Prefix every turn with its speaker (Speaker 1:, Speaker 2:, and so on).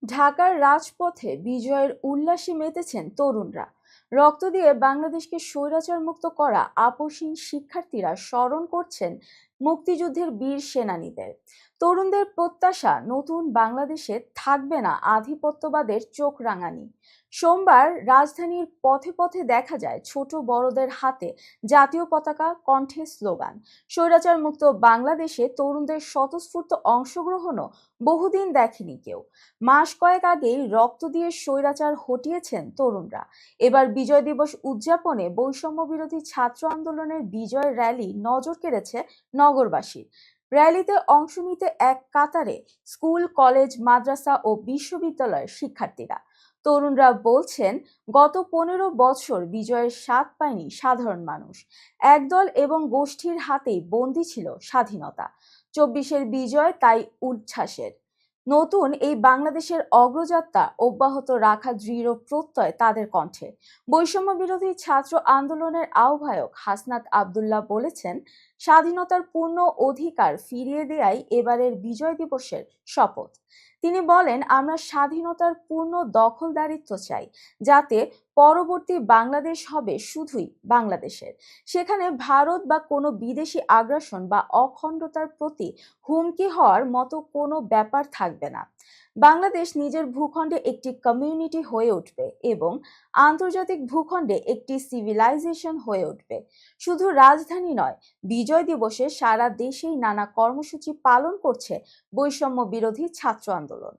Speaker 1: ঢাকার রাজপথে বিজয়ের উল্লাসে মেতেছেন তরুণরা। রক্ত দিয়ে বাংলাদেশকে স্বৈরাচার মুক্ত করা আপসহীন শিক্ষার্থীরা স্মরণ করছেন মুক্তিযুদ্ধের বীর সেনানীদের। তরুণদের প্রত্যাশা, নতুন বাংলাদেশে থাকবে না আধিপত্যবাদের চোখ রাঙানি। সোমবার রাজধানীর পথে পথে দেখা যায় ছোট বড়দের হাতে জাতীয় পতাকা, কণ্ঠে স্লোগান। স্বৈরাচার মুক্ত বাংলাদেশে তরুণদের স্বতঃস্ফূর্ত অংশগ্রহণও বহুদিন দেখেনি কেউ। মাস কয়েক আগেই রক্ত দিয়ে স্বৈরাচার হটিয়েছেন তরুণরা। এবার বিজয় দিবস উদযাপনে বৈষম্য বিরোধী ছাত্র আন্দোলনের বিজয় র্যালি নজর কেড়েছে নগরবাসীর। র্যালিতে অংশ নিতে এক কাতারে স্কুল, কলেজ, মাদ্রাসা ও বিশ্ববিদ্যালয়ের শিক্ষার্থীরা। তরুণরা বলছেন, গত 15 বছর বিজয়ের স্বাদ পায়নি সাধারণ মানুষ। একদল এবং গোষ্ঠীর হাতেই বন্দী ছিল স্বাধীনতা। 24-এর বিজয় তাই উচ্ছ্বাসের। নতুন এই বাংলাদেশের অগ্রযাত্রা অব্যাহত রাখা দৃঢ় প্রত্যয় তাদের কণ্ঠে। বৈষম্য বিরোধী ছাত্র আন্দোলনের আহ্বায়ক হাসনাত আব্দুল্লাহ বলেছেন, স্বাধীনতার পূর্ণ অধিকার ফিরিয়ে দেয়াই এবারের বিজয় দিবসের শপথ। তিনি বলেন, আমরা স্বাধীনতার পূর্ণ দখলদারিত্ব চাই, যাতে পরবর্তী বাংলাদেশ হবে শুধুই বাংলাদেশের। সেখানে ভারত বা কোনো বিদেশি আগ্রাসন বা অখণ্ডতার প্রতি হুমকি হওয়ার মতো কোনো ব্যাপার থাকবে না। বাংলাদেশ নিজের ভূখণ্ডে একটি কমিউনিটি হয়ে উঠবে এবং আন্তর্জাতিক ভূখণ্ডে একটি সিভিলাইজেশন হয়ে উঠবে। শুধু রাজধানী নয়, বিজয় দিবসে সারা দেশেই নানা কর্মসূচি পালন করছে বৈষম্য বিরোধী ছাত্র আন্দোলন।